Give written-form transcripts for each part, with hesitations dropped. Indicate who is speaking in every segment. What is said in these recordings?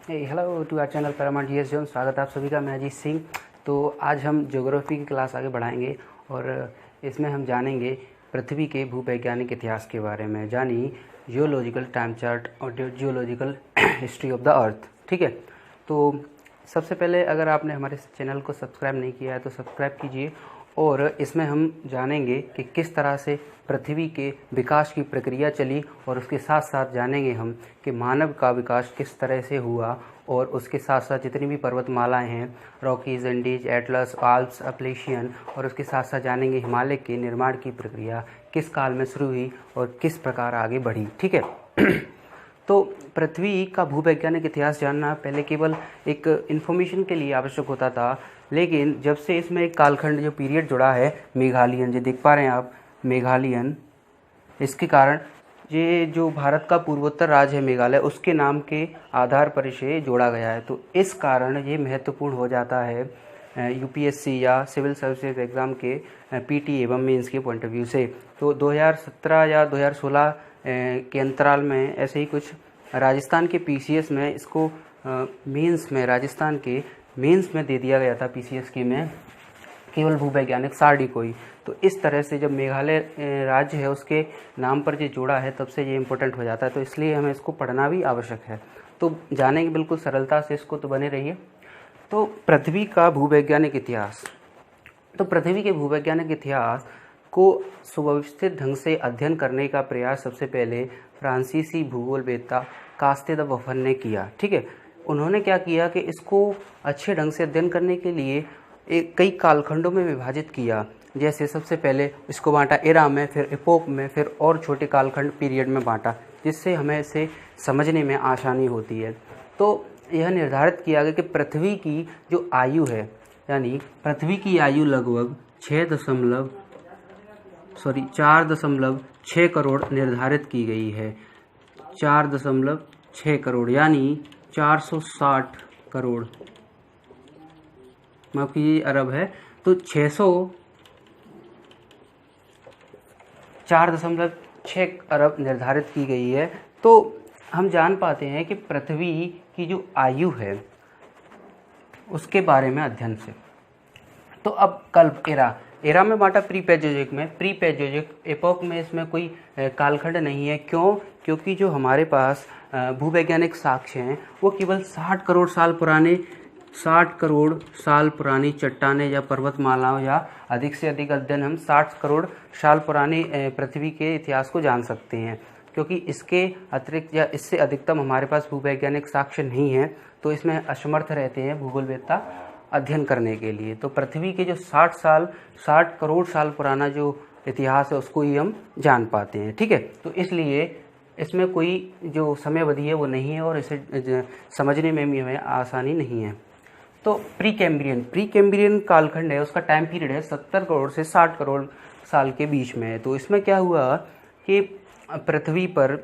Speaker 1: Hello to our channel Paramount GS zone. स्वागत है आप सभी का। मैं अजीत सिंह। तो आज हम ज्योग्राफी की क्लास आगे बढ़ाएंगे और इसमें हम जानेंगे पृथ्वी के भूवैज्ञानिक इतिहास के बारे में, यानी जियोलॉजिकल टाइम चार्ट और geological history of the earth. ठीक है, तो सबसे पहले अगर आपने हमारे चैनल को सब्सक्राइब नहीं किया है तो सब्सक्राइब कीजिए और इसमें हम जानेंगे कि किस तरह से पृथ्वी के विकास की प्रक्रिया चली और उसके साथ साथ जानेंगे हम कि मानव का विकास किस तरह से हुआ और उसके साथ साथ जितनी भी पर्वतमालाएं हैं, Rockies, Andes, Atlas, Alps, Appalachian, और उसके साथ साथ जानेंगे हिमालय के निर्माण की प्रक्रिया किस काल में शुरू हुई और किस प्रकार आगे बढ़ी। ठीक है तो पृथ्वी का भूवैज्ञानिक इतिहास जानना पहले केवल एक इन्फॉर्मेशन के लिए आवश्यक होता था, लेकिन जब से इसमें एक कालखंड जो पीरियड जुड़ा है मेघालियन, जो देख पा रहे हैं आप मेघालियन, इसके कारण ये जो भारत का पूर्वोत्तर राज्य है मेघालय, उसके नाम के आधार पर इसे जोड़ा गया है। तो इस कारण ये महत्वपूर्ण हो जाता है यूपीएससी या सिविल सर्विसेज एग्ज़ाम के पीटी एवं मेंस के पॉइंट ऑफ व्यू से। तो 2017 या 2016 के अंतराल में ऐसे ही कुछ राजस्थान के पीसीएस में इसको मेंस में, राजस्थान के मेंस में दे दिया गया था पीसीएस की में, केवल भूवैज्ञानिक सारणी को ही। तो इस तरह से जब मेघालय राज्य है उसके नाम पर जो जोड़ा है तब से ये इम्पोर्टेंट हो जाता है, तो इसलिए हमें इसको पढ़ना भी आवश्यक है। तो जानेंगे बिल्कुल सरलता से इसको, तो बने रहिए। तो पृथ्वी का भूवैज्ञानिक इतिहास। तो पृथ्वी के भूवैज्ञानिक इतिहास को सुव्यवस्थित ढंग से अध्ययन करने का प्रयास सबसे पहले फ्रांसीसी भूगोलवेत्ता कास्ते द बफन ने किया। ठीक है, उन्होंने क्या किया कि इसको अच्छे ढंग से अध्ययन करने के लिए कई कालखंडों में विभाजित किया। जैसे सबसे पहले इसको बांटा एरा में, फिर एपोक में, फिर और छोटे कालखंड पीरियड में बांटा, जिससे हमें इसे समझने में आसानी होती है। तो यह निर्धारित किया गया कि पृथ्वी की जो आयु है, यानी पृथ्वी की आयु लगभग 4.6 करोड़ निर्धारित की गई है। 4.6 करोड़ यानी 460 करोड़, माफ कीजिए अरब है, तो 4.6 अरब निर्धारित की गई है। तो हम जान पाते हैं कि पृथ्वी की जो आयु है उसके बारे में अध्ययन से। तो अब कल्प एरा में बांटा प्री पैजोजिक में, प्री पैजोजिक एपोक में इसमें कोई कालखंड नहीं है। क्यों? क्योंकि जो हमारे पास भूवैज्ञानिक साक्ष्य हैं वो केवल 60 करोड़ साल पुरानी चट्टानें या पर्वतमालाओं, या अधिक से अधिक अध्ययन हम 60 करोड़ साल पुरानी पृथ्वी के इतिहास को जान सकते हैं, क्योंकि इसके अतिरिक्त या इससे अधिकतम हमारे पास भूवैज्ञानिक साक्ष्य नहीं है। तो इसमें असमर्थ रहते हैं भूगोलवेत्ता अध्ययन करने के लिए। तो पृथ्वी के जो 60 करोड़ साल पुराना जो इतिहास है उसको ही हम जान पाते हैं। ठीक है, तो इसलिए इसमें कोई जो समय अवधि है वो नहीं है और इसे समझने में भी हमें आसानी नहीं है। तो प्री कैम्ब्रियन कालखंड है, उसका टाइम पीरियड है 70 करोड़ से 60 करोड़ साल के बीच में है। तो इसमें क्या हुआ कि पृथ्वी पर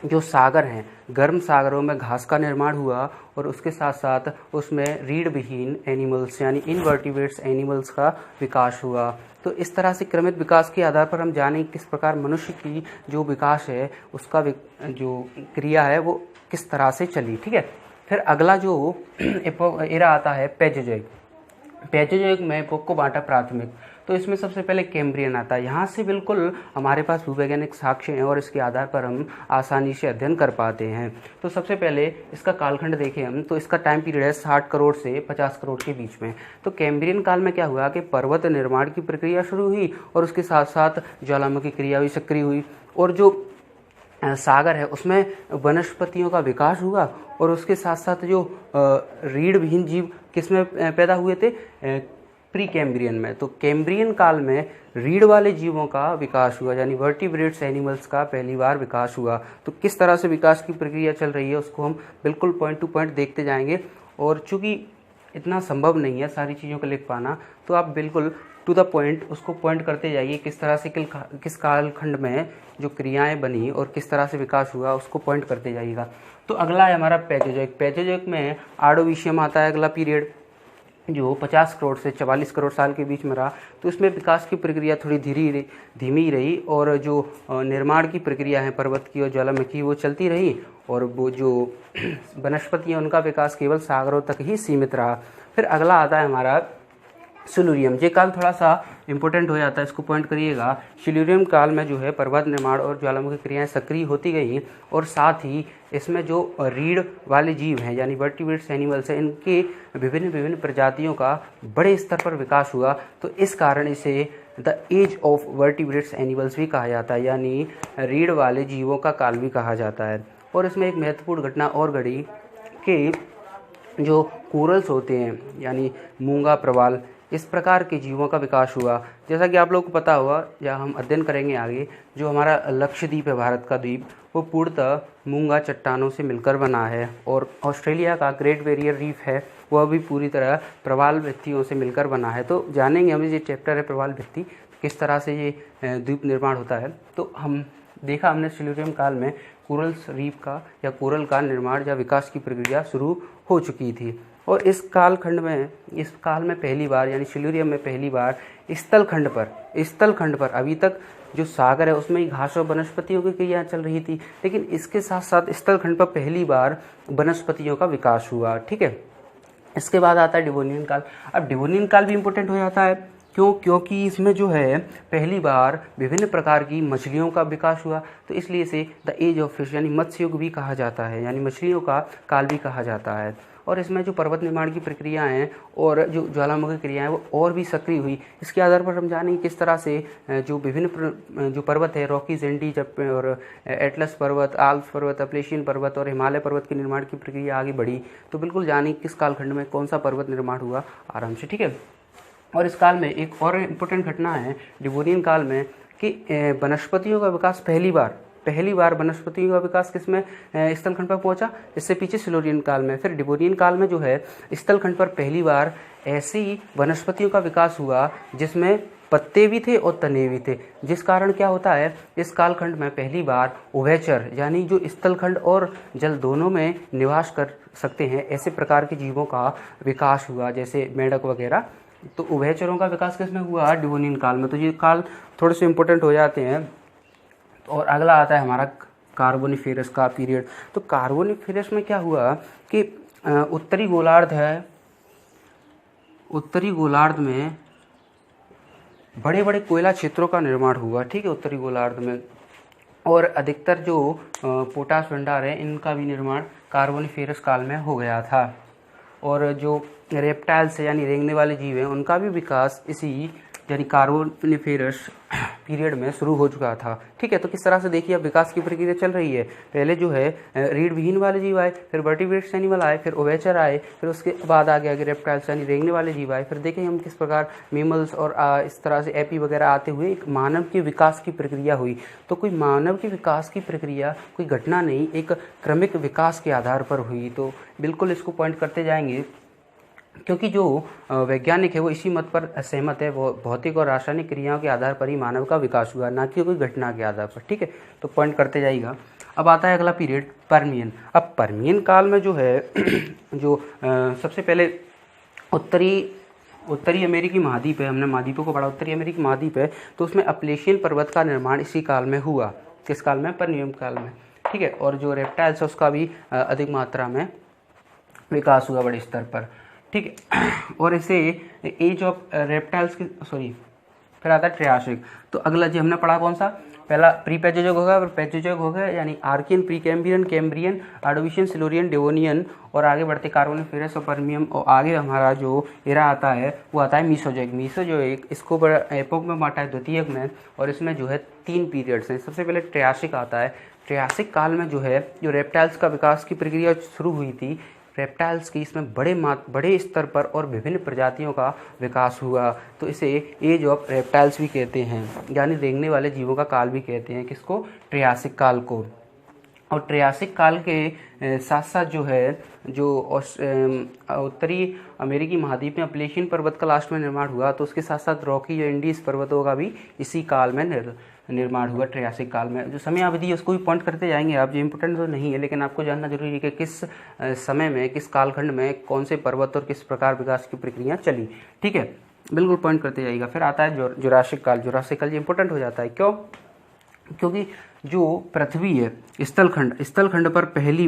Speaker 1: जो सागर हैं, गर्म सागरों में घास का निर्माण हुआ और उसके साथ साथ उसमें रीढ़ विहीन एनिमल्स यानी इनवर्टिब्रेट्स एनिमल्स का विकास हुआ। तो इस तरह से क्रमिक विकास के आधार पर हम जानें किस प्रकार मनुष्य की जो विकास है उसका जो क्रिया है वो किस तरह से चली। ठीक है, फिर अगला जो एरा आता है पैजोजोइक में एपोक को बांटा प्राथमिक। तो इसमें सबसे पहले कैम्ब्रियन आता है। यहाँ से बिल्कुल हमारे पास भूवैज्ञानिक साक्ष्य हैं और इसके आधार पर हम आसानी से अध्ययन कर पाते हैं। तो सबसे पहले इसका कालखंड देखें हम, तो इसका टाइम पीरियड है 60 करोड़ से 50 करोड़ के बीच में। तो कैम्ब्रियन काल में क्या हुआ कि पर्वत निर्माण की प्रक्रिया शुरू हुई और उसके साथ साथ ज्वालामुखी क्रिया भी सक्रिय हुई, और जो सागर है उसमें वनस्पतियों का विकास हुआ और उसके साथ साथ जो रीढ़ विहीन जीव किसमें पैदा हुए थे, प्री कैम्ब्रियन में। तो कैम्ब्रियन काल में रीढ़ वाले जीवों का विकास हुआ, यानी वर्टिब्रेट्स एनिमल्स का पहली बार विकास हुआ। तो किस तरह से विकास की प्रक्रिया चल रही है उसको हम बिल्कुल पॉइंट टू पॉइंट देखते जाएंगे, और चूंकि इतना संभव नहीं है सारी चीज़ों को लिख पाना, तो आप बिल्कुल टू द पॉइंट उसको पॉइंट करते जाइए, किस तरह से किस कालखंड में जो क्रियाएं बनी और किस तरह से विकास हुआ उसको पॉइंट करते जाइएगा। तो अगला है हमारा पैजोजोइक में आर्डोविशियम आता है अगला पीरियड। जो 50 करोड़ से 44 करोड़ साल के बीच में रहा, तो इसमें विकास की प्रक्रिया थोड़ी धीमी रही और जो निर्माण की प्रक्रिया है पर्वत की और ज्वालामुखी वो चलती रही, और वो जो वनस्पति हैं उनका विकास केवल सागरों तक ही सीमित रहा। फिर अगला आता है हमारा सिल्यूरियम। ये काल थोड़ा सा इंपॉर्टेंट हो जाता है, इसको पॉइंट करिएगा। सिल्यूरियम काल में जो है पर्वत निर्माण और ज्वालामुखी क्रियाएं सक्रिय होती गई, और साथ ही इसमें जो रीढ़ वाले जीव हैं यानी वर्टिब्रेट्स एनिमल्स हैं, इनके विभिन्न प्रजातियों का बड़े स्तर पर विकास हुआ। तो इस कारण इसे the age of vertebrates animals भी कहा जाता है, यानी रीढ़ वाले जीवों का काल भी कहा जाता है। और इसमें एक महत्वपूर्ण घटना और घटी कि जो कोरल्स होते हैं यानी मूंगा, प्रवाल, इस प्रकार के जीवों का विकास हुआ। जैसा कि आप लोग को पता होगा या हम अध्ययन करेंगे आगे, जो हमारा लक्षद्वीप है, भारत का द्वीप, वो पूर्णतः मूंगा चट्टानों से मिलकर बना है, और ऑस्ट्रेलिया का ग्रेट बैरियर रीफ है वह भी पूरी तरह प्रवाल भित्तियों से मिलकर बना है। तो जानेंगे हम, ये चैप्टर है प्रवाल भित्ति, किस तरह से ये द्वीप निर्माण होता है। तो हमने सिल्यूरियम काल में कोरल्स रीफ का या कोरल का निर्माण या विकास की प्रक्रिया शुरू हो चुकी थी। और इस काल में पहली बार यानी सिल्यूरियम में पहली बार स्थलखंड पर अभी तक जो सागर है उसमें ही घास और वनस्पतियों की क्रिया चल रही थी, लेकिन इसके साथ साथ स्थलखंड पर पहली बार वनस्पतियों का विकास हुआ। ठीक है, इसके बाद आता है डिवोनियन काल। अब डिवोनियन काल भी इम्पोर्टेंट हो जाता है, क्योंकि इसमें जो है पहली बार विभिन्न प्रकार की मछलियों का विकास हुआ, तो इसलिए इसे द एज ऑफ फिश यानी मत्स्य युग भी कहा जाता है, यानी मछलियों का काल भी कहा जाता है। और इसमें जो पर्वत निर्माण की प्रक्रियाएं हैं और जो ज्वालामुखी क्रियाएं वो और भी सक्रिय हुई। इसके आधार पर हम जानेंगे किस तरह से जो विभिन्न जो पर्वत है, रॉकीज, एंडीज और एटलस पर्वत, आल्प्स पर्वत, अपलेशियन पर्वत और हिमालय पर्वत के निर्माण की प्रक्रिया आगे बढ़ी। तो बिल्कुल जानेंगे किस कालखंड में कौन सा पर्वत निर्माण हुआ आराम से। ठीक है, और इस काल में एक और इम्पोर्टेंट घटना है डिवोनियन काल में कि वनस्पतियों का विकास पहली बार वनस्पतियों का विकास किसमें स्थलखंड पर पहुंचा, इससे पीछे सिल्यूरियन काल में। फिर डिवोनियन काल में जो है स्थलखंड पर पहली बार ऐसी वनस्पतियों का विकास हुआ जिसमें पत्ते भी थे और तने भी थे, जिस कारण क्या होता है इस कालखंड में पहली बार उभयचर यानी जो स्थलखंड और जल दोनों में निवास कर सकते हैं ऐसे प्रकार के जीवों का विकास हुआ, जैसे मेंढक वगैरह। तो उभयचरों का विकास किसमें हुआ, डिवोनियन काल में। तो ये काल थोड़े से इंपॉर्टेंट हो जाते हैं। और अगला आता है हमारा कार्बोनिफेरस का पीरियड। तो कार्बोनिफेरस में क्या हुआ कि उत्तरी गोलार्ध में बड़े बड़े कोयला क्षेत्रों का निर्माण हुआ। ठीक है, उत्तरी गोलार्ध में, और अधिकतर जो पोटाश भंडार है इनका भी निर्माण कार्बोनिफेरस काल में हो गया था। और जो रेप्टाइल्स यानी रेंगने वाले जीव हैं उनका भी विकास इसी यानी कार्बोनिफेरस पीरियड में शुरू हो चुका था। ठीक है, तो किस तरह से देखिए अब विकास की प्रक्रिया चल रही है। पहले जो है रीढ़ विहीन वाले जीव आए, फिर वर्टिब्रेट्स एनिमल आए, फिर उभयचर आए, फिर उसके बाद आगे रेप्टाइल्स यानी रेंगने वाले जीव आए। फिर देखें हम किस प्रकार मेमल्स और इस तरह से एपी वगैरह आते हुए एक मानव के विकास की प्रक्रिया हुई। तो कोई मानव के विकास की प्रक्रिया कोई घटना नहीं, एक क्रमिक विकास के आधार पर हुई। तो बिल्कुल इसको पॉइंट करते जाएंगे, क्योंकि जो वैज्ञानिक है वो इसी मत पर सहमत है, वो भौतिक और रासायनिक क्रियाओं के आधार पर ही मानव का विकास हुआ, ना कि कोई घटना के आधार पर। ठीक है, तो पॉइंट करते जाइएगा। अब आता है अगला पीरियड पर्मियन। अब पर्मियन काल में जो है जो सबसे पहले उत्तरी अमेरिकी महाद्वीप है, हमने महाद्वीपों को पढ़ा, उत्तरी अमेरिकी महाद्वीप है, तो उसमें अपलेशियन पर्वत का निर्माण इसी काल में हुआ। किस काल में, पर्मियन काल में। ठीक है, और जो रेप्टाइल्स है उसका भी अधिक मात्रा में विकास हुआ बड़े स्तर पर। ठीक है, और इसे एज ऑफ रेप्टाइल्स की फिर आता है ट्रियासिक। तो अगला जो हमने पढ़ा कौन सा, पहला प्री पैचोजोइक होगा, फिर पैचोजोइक होगा यानी Archaean, Precambrian, Cambrian, Ordovician, Silurian, Devonian, और आगे बढ़ते कार्बोनिफेरस और पर्मियम, और आगे हमारा जो एरा आता है वो आता है मीसोजोइक। इसको बड़ा एपोक में बांटा है, द्वितीयक में, और इसमें जो है 3 पीरियड्स हैं। सबसे पहले ट्रियासिक आता है। ट्रियासिक काल में जो है जो रेप्टाइल्स का विकास की प्रक्रिया शुरू हुई थी, रेप्टाइल्स की इसमें बड़े स्तर पर और विभिन्न प्रजातियों का विकास हुआ। तो इसे एज ऑफ रेप्टाइल्स भी कहते हैं, यानी रेंगने वाले जीवों का काल भी कहते हैं। किसको, ट्रियासिक काल को। और ट्रियासिक काल के साथ साथ जो है जो उत्तरी अमेरिकी महाद्वीप में अपलेशियन पर्वत का लास्ट में निर्माण हुआ, तो उसके साथ साथ रॉकी या इंडीज पर्वतों का भी इसी काल में निर्माण हुआ ट्रियासिक काल में। जो समय अवधि है उसको भी पॉइंट करते जाएंगे आप, जो इम्पोर्टेंट तो नहीं है लेकिन आपको जानना जरूरी है कि किस समय में, किस कालखंड में कौन से पर्वत और किस प्रकार विकास की प्रक्रिया चली। ठीक है, बिल्कुल पॉइंट करते जाइएगा। फिर आता है जुरासिक काल। जुरासिक काल ये इंपॉर्टेंट हो जाता है, क्यों? क्योंकि जो पृथ्वी है, स्थलखंड पर पहली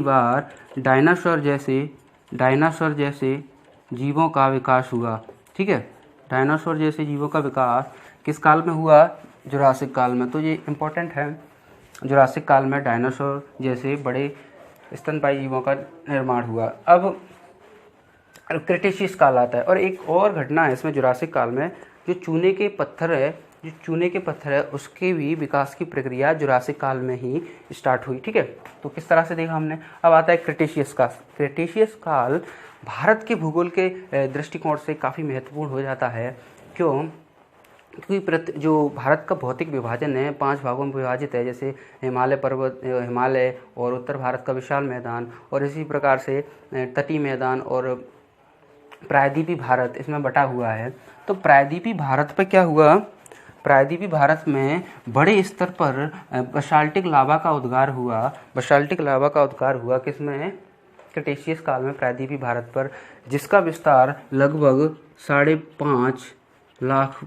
Speaker 1: बार डायनासोर जैसे जीवों का विकास हुआ। ठीक है, डायनासोर जैसे जीवों का विकास किस काल में हुआ? जुरासिक काल में। तो ये इम्पोर्टेंट है, जुरासिक काल में डायनासोर जैसे बड़े स्तनपायी जीवों का निर्माण हुआ। अब क्रिटेशियस काल आता है, और एक और घटना है इसमें जुरासिक काल में, जो चूने के पत्थर है उसके भी विकास की प्रक्रिया जुरासिक काल में ही स्टार्ट हुई। ठीक है, तो किस तरह से देखा हमने। अब आता है क्रिटेशियस काल। क्रिटेशियस काल भारत के भूगोल के दृष्टिकोण से काफ़ी महत्वपूर्ण हो जाता है। क्योंकि जो भारत का भौतिक विभाजन है 5 भागों में विभाजित है, जैसे हिमालय और उत्तर भारत का विशाल मैदान, और इसी प्रकार से तटीय मैदान और प्रायद्वीपीय भारत इसमें बटा हुआ है। तो प्रायद्वीपीय भारत पे क्या हुआ? प्रायद्वीपीय भारत में बड़े स्तर पर बसाल्टिक लावा का उद्गार हुआ। किसमें? क्रिटेशियस काल में प्रायद्वीपीय भारत पर, जिसका विस्तार लगभग 5.5 लाख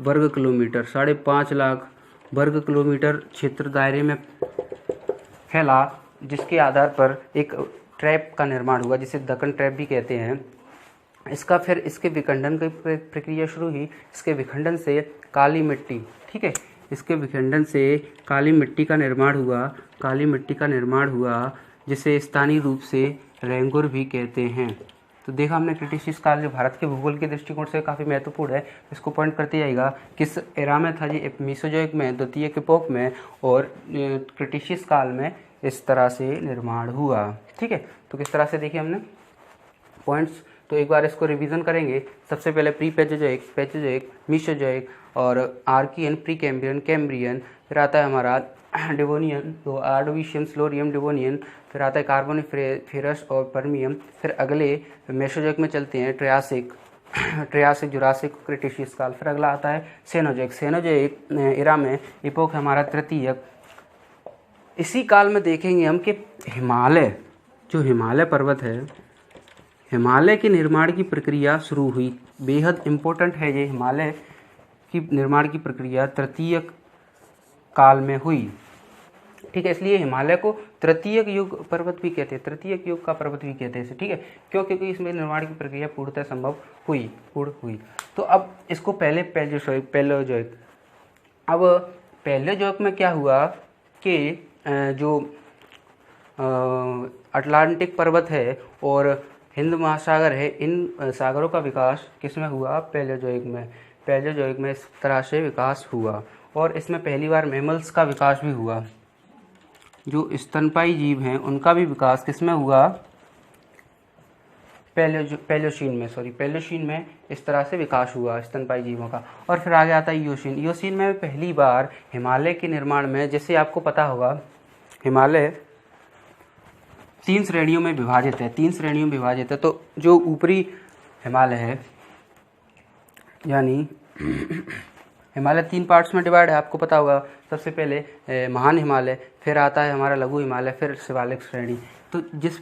Speaker 1: वर्ग किलोमीटर क्षेत्र दायरे में फैला, जिसके आधार पर एक ट्रैप का निर्माण हुआ, जिसे दक्कन ट्रैप भी कहते हैं। इसके विखंडन की प्रक्रिया शुरू हुई। इसके विखंडन से काली मिट्टी, ठीक है, इसके विखंडन से काली मिट्टी का निर्माण हुआ, जिसे स्थानीय रूप से रेंगुर भी कहते हैं। तो देखा हमने क्रिटेशियस काल जो भारत के भूगोल के दृष्टिकोण से काफ़ी महत्वपूर्ण है, इसको पॉइंट करते जाएगा। किस एरा में था जी? मीसोजोइक में, द्वितीयक एपोक में, और क्रिटेशियस काल में इस तरह से निर्माण हुआ। ठीक है, तो किस तरह से देखिए हमने पॉइंट्स, तो एक बार इसको रिवीजन करेंगे। सबसे पहले प्री पैचोजोइक, मीसोजोइक और आर्कियन, प्री कैम्ब्रियन, कैम्ब्रियन, फिर आता है हमारा डिवोनियन, तो आर्डोविशियन, सिल्यूरियन, डिवोनियन, फिर आता है कार्बोनिफेरस और पर्मियम। फिर अगले मेसोजोइक में चलते हैं, ट्रियासिक, जुरासिक, क्रिटेशियस काल। फिर अगला आता है सेनोजोइक एरा में इपोक हमारा तृतीयक। इसी काल में देखेंगे हम कि हिमालय पर्वत है, हिमालय के निर्माण की प्रक्रिया शुरू हुई। बेहद इम्पोर्टेंट है ये, हिमालय की निर्माण की प्रक्रिया तृतीयक काल में हुई। ठीक है, इसलिए हिमालय को तृतीयक युग पर्वत भी कहते हैं, तृतीयक युग का पर्वत भी कहते हैं इसे। ठीक है, क्यों? क्योंकि इसमें निर्माण की प्रक्रिया पूर्णतः संभव हुई। तो अब इसको पहले पैलेयोजोइक। अब पैलेयोजोइक में क्या हुआ कि जो अटलांटिक पर्वत है और हिंद महासागर है, इन सागरों का विकास किस में हुआ? पैलेयोजोइक में इस तरह से विकास हुआ। और इसमें पहली बार मैमल्स का विकास भी हुआ, जो स्तनपायी जीव हैं उनका भी विकास किस में हुआ? पैलियोशीन में इस तरह से विकास हुआ स्तनपायी जीवों का। और फिर आगे आता है इयोशीन में पहली बार हिमालय के निर्माण में, जैसे आपको पता होगा हिमालय 3 श्रेणियों में विभाजित है। तो जो ऊपरी हिमालय है, यानी हिमालय 3 पार्ट्स में डिवाइड है, आपको पता होगा। सबसे पहले महान हिमालय, फिर आता है हमारा लघु हिमालय, फिर शिवालिक श्रेणी। तो जिस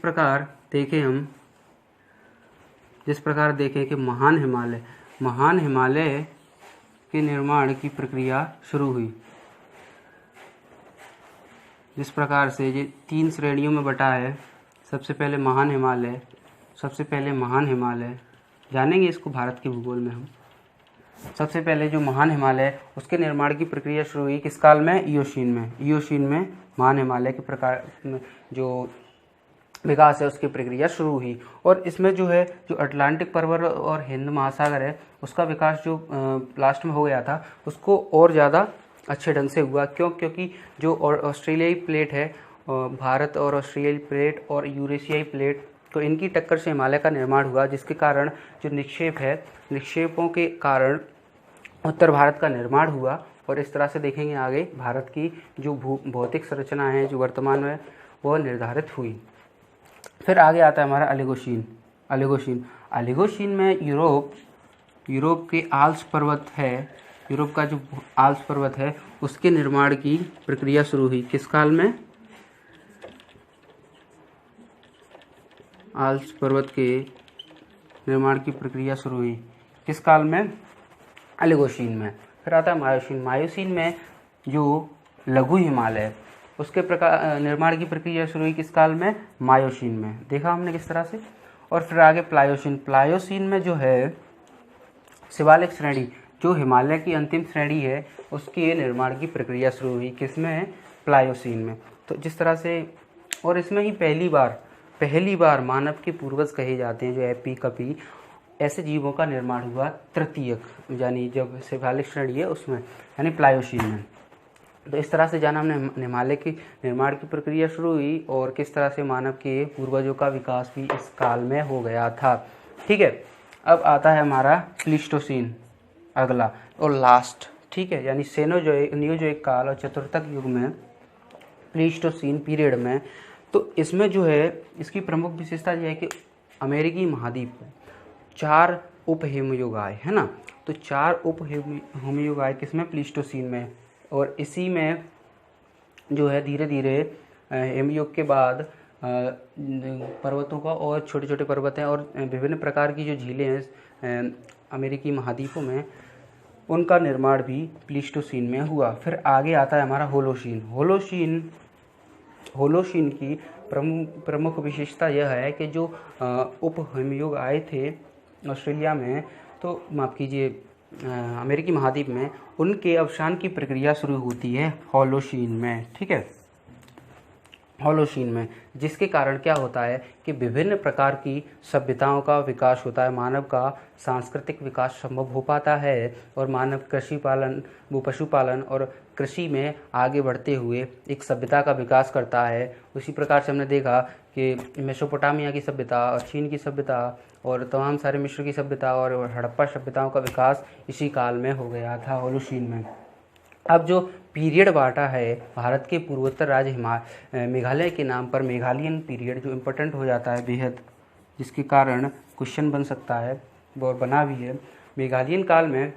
Speaker 1: प्रकार देखें कि महान हिमालय के निर्माण की प्रक्रिया शुरू हुई। जिस प्रकार से ये 3 श्रेणियों में बटा है, सबसे पहले महान हिमालय जानेंगे इसको भारत के भूगोल में हम। सबसे पहले जो महान हिमालय, उसके निर्माण की प्रक्रिया शुरू हुई किस काल में? इयोशीन में महान हिमालय के प्रकार जो विकास है उसकी प्रक्रिया शुरू हुई। और इसमें जो अटलांटिक पर्वत और हिंद महासागर है, उसका विकास जो लास्ट में हो गया था, उसको और ज़्यादा अच्छे ढंग से हुआ। क्योंकि जो ऑस्ट्रेलियाई प्लेट है, भारत और ऑस्ट्रेलियाई प्लेट और यूरेशियाई प्लेट, तो इनकी टक्कर से हिमालय का निर्माण हुआ, जिसके कारण जो निक्षेपों के कारण उत्तर भारत का निर्माण हुआ। और इस तरह से देखेंगे आगे भारत की जो भौतिक संरचना है जो वर्तमान में वो निर्धारित हुई। फिर आगे आता है हमारा अलिगोशीन में यूरोप के आल्प्स पर्वत है, यूरोप का जो आल्प्स पर्वत है उसके निर्माण की प्रक्रिया शुरू हुई किस काल में? आल्प्स पर्वत के निर्माण की प्रक्रिया शुरू हुई किस काल में? ओलिगोशीन में। फिर आता है मायोसीन। मायोसीन में जो लघु हिमालय उसके प्रकार निर्माण की प्रक्रिया शुरू हुई किस काल में? मायोसीन में। देखा हमने किस तरह से। और फिर आगे प्लायोसीन। प्लायोसीन में जो है शिवालिक श्रेणी, जो हिमालय की अंतिम श्रेणी है, उसके निर्माण की प्रक्रिया शुरू हुई किसमें? प्लायोसीन में। तो जिस तरह से, और इसमें ही पहली बार मानव के पूर्वज कहे जाते हैं जो एपी कपी ऐसे जीवों का निर्माण हुआ तृतीयक, यानी जब शिवालिक श्रेणी है उसमें, यानी प्लायोसीन में। तो इस तरह से जाना हमने हिमालय की निर्माण की प्रक्रिया शुरू हुई और किस तरह से मानव के पूर्वजों का विकास भी इस काल में हो गया था। ठीक है, अब आता है हमारा प्लीस्टोसीन, अगला और लास्ट। ठीक है, यानी नियोजोइक काल और चतुर्थक युग में प्लीस्टोसीन पीरियड में। तो इसमें जो है इसकी प्रमुख विशेषता यह है कि अमेरिकी महाद्वीप में 4 उप हिमयुगाए है ना, तो 4 उप हिमयुगाए किसमें? प्लीस्टोसीन में। और इसी में जो है धीरे धीरे हिमयुग के बाद पर्वतों का, और छोटे छोटे पर्वत हैं और विभिन्न प्रकार की जो झीलें हैं अमेरिकी महाद्वीपों में, उनका निर्माण भी प्लीस्टोसीन में हुआ। फिर आगे आता है हमारा होलोसीन। होलोसीन की प्रमुख विशेषता यह है कि जो उप हिमयुग आए थे ऑस्ट्रेलिया में, तो माफ़ कीजिए अमेरिकी महाद्वीप में, उनके अवसान की प्रक्रिया शुरू होती है होलोसीन में। ठीक है, होलोसीन में, जिसके कारण क्या होता है कि विभिन्न प्रकार की सभ्यताओं का विकास होता है, मानव का सांस्कृतिक विकास संभव हो पाता है और मानव कृषि पालन, पशुपालन और कृषि में आगे बढ़ते हुए एक सभ्यता का विकास करता है। उसी प्रकार से हमने देखा कि मेसोपोटामिया की सभ्यता और चीन की सभ्यता और तमाम सारे मिस्र की सभ्यता और हड़प्पा सभ्यताओं का विकास इसी काल में हो गया था, होलोसीन में। अब जो पीरियड बांटा है भारत के पूर्वोत्तर राज्य मेघालय के नाम पर, मेघालयन पीरियड, जो इम्पोर्टेंट हो जाता है बेहद, जिसके कारण क्वेश्चन बन सकता है और बना भी है। मेघालयन काल में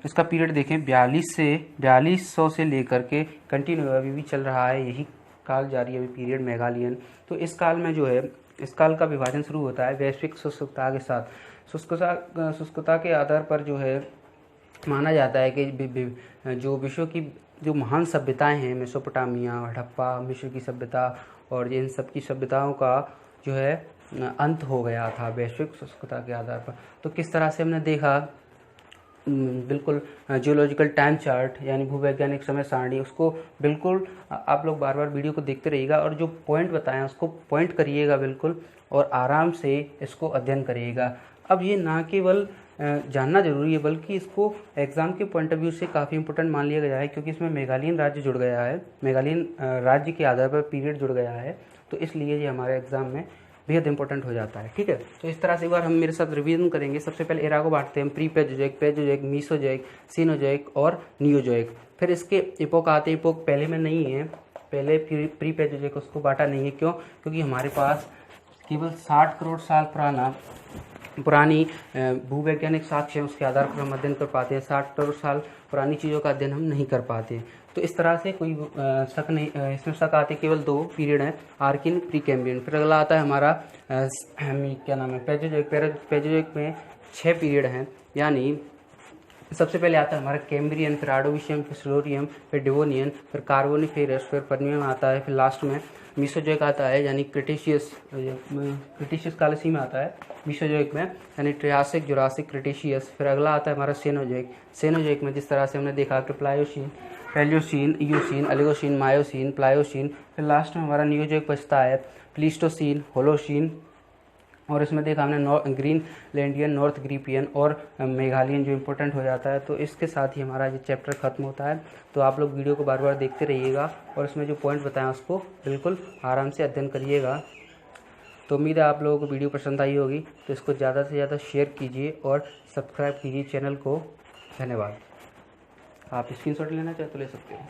Speaker 1: इसका पीरियड देखें 4200 से लेकर के कंटिन्यू अभी भी चल रहा है, यही काल जारी है अभी पीरियड मेघालयन। तो इस काल में जो है, इस काल का विभाजन शुरू होता है वैश्विक शुष्कता के साथ। शुष्कता के आधार पर जो है माना जाता है कि जो विश्व की जो महान सभ्यताएं हैं, मेसोपोटामिया, हड़प्पा, मिस्र की सभ्यता और इन सब की सभ्यताओं का जो है अंत हो गया था वैश्विक शुष्कता के आधार पर। तो किस तरह से हमने देखा, बिल्कुल जियोलॉजिकल टाइम चार्ट यानी भूवैज्ञानिक समय सारणी, उसको बिल्कुल आप लोग बार बार वीडियो को देखते रहिएगा और जो पॉइंट बताएं उसको पॉइंट करिएगा बिल्कुल, और आराम से इसको अध्ययन करिएगा। अब ये ना केवल जानना जरूरी है बल्कि इसको एग्ज़ाम के पॉइंट ऑफ व्यू से काफ़ी इंपॉर्टेंट मान लिया गया है, क्योंकि इसमें मेघालयन राज्य जुड़ गया है, मेघालयन राज्य के आधार पर पीरियड जुड़ गया है, तो इसलिए ये हमारे एग्ज़ाम में बेहद इंपॉर्टेंट हो जाता है। ठीक है, तो इस तरह से एक बार हम मेरे साथ रिवीजन करेंगे। सबसे पहले एरा को बांटते हैं हम प्री पेजोजोइक, पेजोजोइक, मीसोजोइक, सीनोजोइक और नियोजोइक। फिर इसके इपोक आते हैं, इपोक पहले में नहीं है, पहले प्री पेजोजोइक उसको बांटा नहीं है। क्यों? क्योंकि हमारे पास केवल 60 करोड़ साल पुरानी भूवैज्ञानिक साक्ष्य है, उसके आधार पर हम अध्ययन कर पाते हैं। 60 करोड़ साल पुरानी चीज़ों का अध्ययन हम नहीं कर पाते। तो इस तरह से कोई शक नहीं, इसमें शक आते केवल 2 पीरियड हैं, आर्किन, प्री कैम्ब्रियन। फिर अगला आता है हमारा क्या नाम है, पेजोजोइक। पेजोजोइक में 6 पीरियड हैं, यानी सबसे पहले आता है हमारा कैम्ब्रियन, फिर आर्डोविशियम, फिर सिल्यूरियम, फिर डिवोनियन, फिर कार्बोनिफेरस, फिर पर्मियन आता है, फिर लास्ट में मीसोजोइक आता है, यानी क्रिटेशियस काल इसी में आता है मीसोजोइक में, यानी ट्रियासिक, जुरासिक, क्रिटेशियस। फिर अगला आता है हमारा सेनोजोइक। सेनोजोइक में जिस तरह से हमने देखा कि Pliocene, Palaeocene, Eocene, Oligocene, Miocene, Pliocene. फिर लास्ट में हमारा नियोजोइक बचता है प्लीस्टोसीन, होलोसीन, और इसमें देखा हमने ग्रीनलैंडियन, नॉर्थ ग्रीपियन और मेघालयन जो इम्पोर्टेंट हो जाता है। तो इसके साथ ही हमारा ये चैप्टर खत्म होता है। तो आप लोग वीडियो को बार बार देखते रहिएगा और इसमें जो पॉइंट बताएं उसको बिल्कुल आराम से अध्ययन करिएगा। तो उम्मीद है आप लोगों को वीडियो पसंद आई होगी, तो इसको ज़्यादा से ज़्यादा शेयर कीजिए और सब्सक्राइब कीजिए चैनल को। धन्यवाद। आप स्क्रीनशॉट लेना चाहे तो ले सकते हैं।